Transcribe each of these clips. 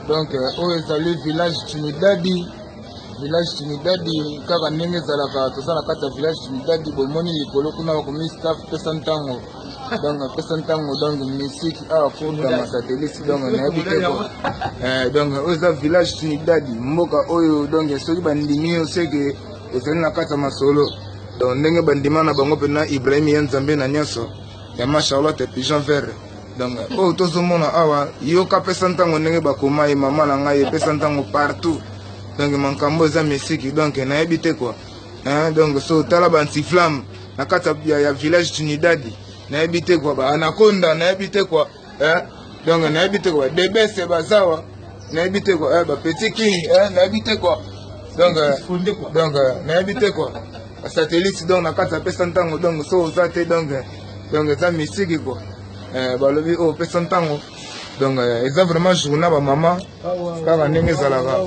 Donc oyo ezali village Trinidadi. Village Trinidadi kaka ndenge ezalaka toza na kati ya village Trinidadi bomoni likolo kuna bakomi staff pesa ntango. Donc pesa ntango donc musique awa kota satellite donc nayebi te ko. Donc oyo eza village Trinidadi mboka oyo donc soki bandimi yo seke ezali na kati ya masolo. Donc ndenge bandima na bango pena Ibrahim ya Nzambe na nyonso ya ma Charlotte Pigeon Vert. Donc oyo tozomona awa yoka pesa ntango ndenge bakoma ye mama na ngai pesa ntango partout. Donc makambo eza musique donc nayebi te quoi. Donc so tala ba anti-flamme na kati ya village Trinidadi nayebi te quoi ba anaconda nayebi te quoi. Donc nayebi te quoi DBS bazawa nayebi te quoi ba petit king nayebi te quoi. Donc nayebi te quoi. Satellite donc na kati ya pesa ntango donc so za te donc eza musique quoi. Balobi o pesa ntango donc eza vraiment journée ba maman kaka ndenge ezalaka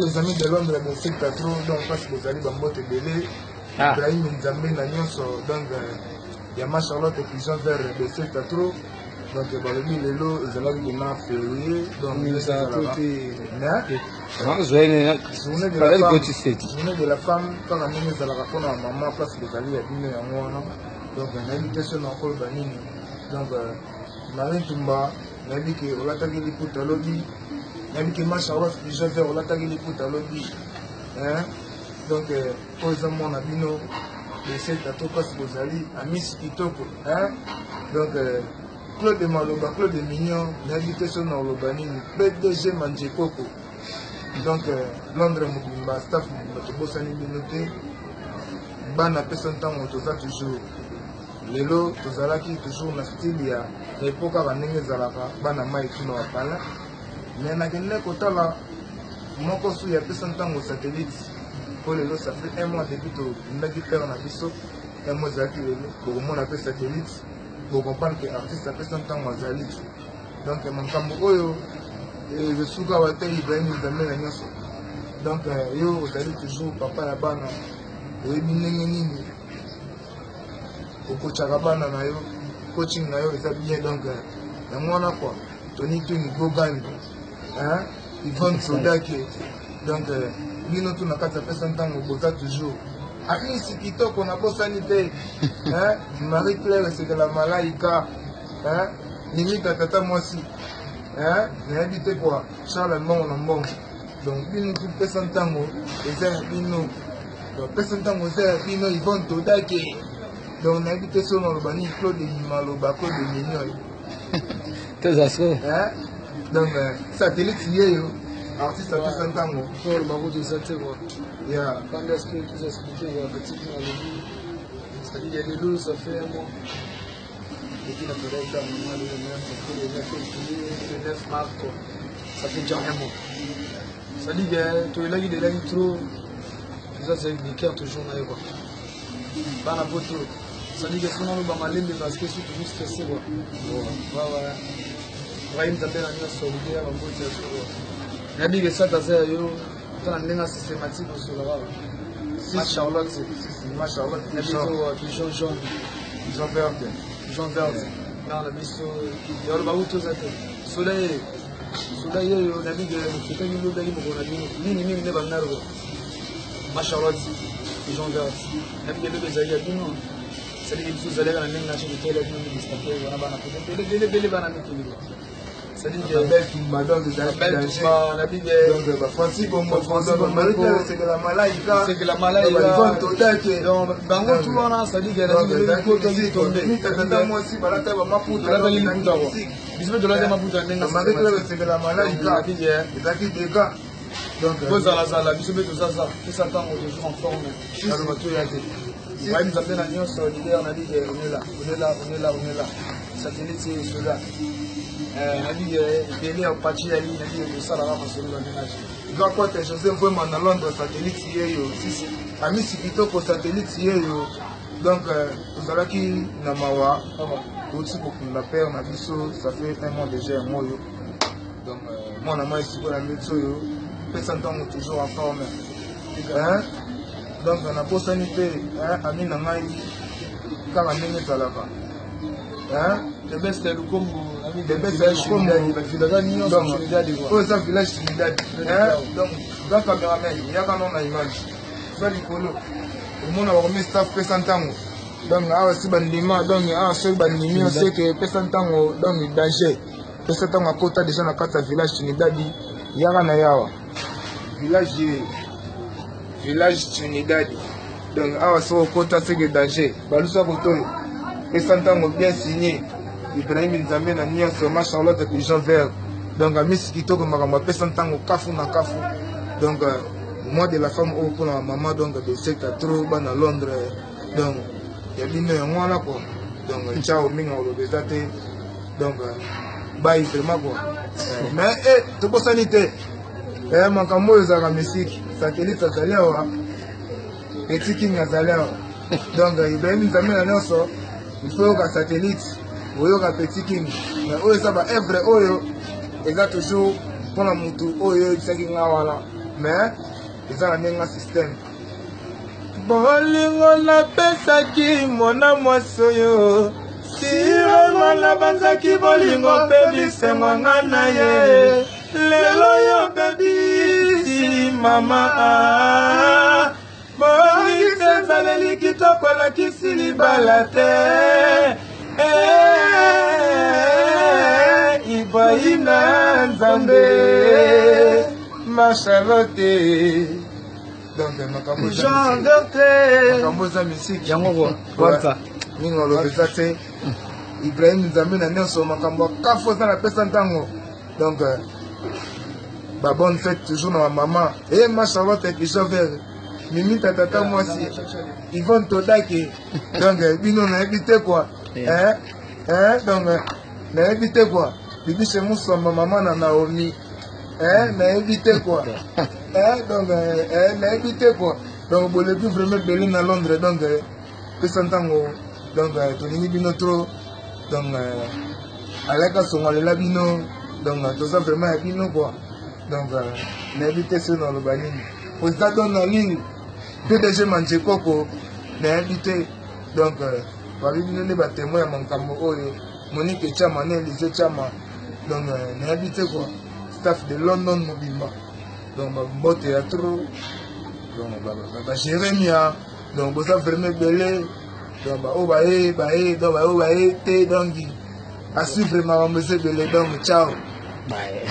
les amis de Londres de secteur trop donc parce que vous allez bambote belé Ibrahim Nzambe na nyonso donc ya ma Charlotte Pigeon Vert de secteur trop donc balobi lelo ezalaki na février donc journée de la femme kaka ndenge ezalaka mpona maman place que ezali ya bino yango wana donc nayebi na okolo banini donc Marie Tumba nayebi ke olataki liputa lobi nayebi ke ma Charlotte Pigeon Vert olataki liputa lobi donc oyo eza mwana bino eseta to place bozali amisi kitoko donc Claude Maloba, Claude Mignon, l'invitation dans l'Obanine, PDG Manjekoko. Donc, Londres Moubimba, staff Moubimba, Minoté, Bana Pessantan, Motosa toujours. Lelo, Tozalaki, toujours na style, il y a l'époque à Vanenge Zalaka, Bana Maïkino à Pala. Mais na Guinée, Kotala, Moko Sou, il y a Pessantan au satellite. Pour Lelo, ça fait un mois depuis que Nagi Père Nabiso, un mois Zaki Lelo, pour le monde appelle satellite. Vous comprenez que l'artiste a fait son temps à Zali. Donc, mon cambo, je suis à la télé, Ibrahim Nzambe na nyonso. Donc, yo, Zali toujours, papa la bana, et binengeni, au coach Arabana na yo, coaching na yo, ça bien. Donc, il y a quoi, Tony Tuni, Gogan, Yvonne Sodake. Donc, nous, tout n'a qu'à faire son temps au Bosa toujours. Amisi kitoko na bosani te Marie-Claire c'est de la malaika limite tata mwasi nayebi te quoi Charles Mbongo na Mbongo donc bino tu pesa ntango eza ya bino donc pesa ntango eza ya bino Yvonne Todake donc nayebi te so na lobani Claude Maloba Claude Mignon donc satellite yeyo artiste a pesa ntango pour le barreau de Zate quoi. Yeah. Quand est-ce que tu as expliqué il y a un petit peu dans le vie, c'est-à-dire il y a des loups, ça fait un mois. Et puis la période d'un mois, le 9 mars, ça fait déjà un mois. C'est-à-dire que tu es là, il est là, il trop. Ça, c'est des cœurs toujours là, quoi. Pas la photo. C'est-à-dire que sinon, on va m'aller, parce que c'est toujours stressé, quoi. Voilà. Ibrahim t'appelle à nous solidaire, on va dire, il a dit que ça, t'as fait, yo. On a systématique sur le rap. Ma Charlotte, ma Charlotte, Pigeon jaune, Pigeon vert. Pigeon vert. Là, on a mis sur le baou tout ça. Soleil, on a mis de l'hôpital, on a mis de l'hôpital. Ma Charlotte, Pigeon vert. On a mis de l'hôpital. C'est-à-dire que vous allez à la même nation de télé, on a c'est-à-dire que belle madame de on a dit que Francis Bongo Marie-Claire c'est que la malaika donc bango tout wana c'est-à-dire que la côté qui tombe tata moi si balata ba maputa la bali maputa ko bisbe de la maputa ndenga Marie-Claire c'est que la malaika ezaki deka donc bozala bisbe tout ça tout temps toujours en forme dans le bateau ya te Ibrahim Nzambe na nyonso leader on a dit on est là satellite c'est cela on a dit délai au parti ali on a dit que ça là va masolo na ménage grand pote Joseph vraiment na Londres satellite yeyo si amisi kitoko satellite yeyo donc tozalaki na mawa aussi kokunda père na biso ça fait un mois déjà moyo donc mwana moi siko na mitso yo pesa ntango toujours en forme donc naposani te ami na ngai kaka ndenge ezalaka le best est le Congo le best est le Congo oyo eza village Trinidad donc grand cameraman yaka no na image za likolo omona bakomi staff pesa ntango donc awa si bandima donc awa soki bandimi oseke pesa ntango donc danger pesa ntango akota deja na kati ya village Trinidad yaka na yawa village Trinidad donc awa soki okota seke danger balusa kotoyo pesa ntango bien signé Ibrahim Nzambe na nyonso ma Charlotte et Jean Vert donc amisi kitoko makambo apesa ntango kafu na kafu donc moi de la femme oyo mpona mama donc de secta trop bana Londres donc ya bino yango wana quoi donc ciao mingi oloba eza te donc bai vraiment quoi mais tobosani te makambo oyo ezalaka misiki satellite azali awa Petit King azali awa donc Ibrahim Nzambe na nyonso il faut yoka satellite oyoka Petit King mais oyo eza baevre oyo eza toujours mpona mutu oyo ebisaki nga wana mais eza na ndenge système bolingo napesaki mwana mwasi oyo sirema na banzaki bolingo mpe bisengo nga na ye lelo yo bebisi mama bolingo ezaleli kitoko lakisi libala te Ibrahim Nzambe ma Charlotte donc makambo za misiki yango kwa mingi olobeza te Ibrahim Nzambe na nyonso makambo kafo za na pesa ntango donc ba bonne fête toujours na maman ma Charlotte et Jover mimi tata mwasi Yvonne Todake donc bino na ebite quoi donc na ebite quoi bibi chez Musamba maman na Naomi na ebite quoi donc na ebite quoi donc bolebi vraiment belé na Londres donc pesa ntango donc tolingi bino trop donc aleka songolela bino donc toza vraiment ya bino quoi donc na ebite so na loba nini oza don na ligne PDG Manjekoko na ebite donc babi bino nde batémoin ya makambo oyo Monique Chama na Elise Chama donc na ebite quoi staff de London mobimba donc mbote ya trop donc Jérémia donc boza vraiment belé donc ba o bae donc ba o bae te donc à suivre makambo belé donc ciao bye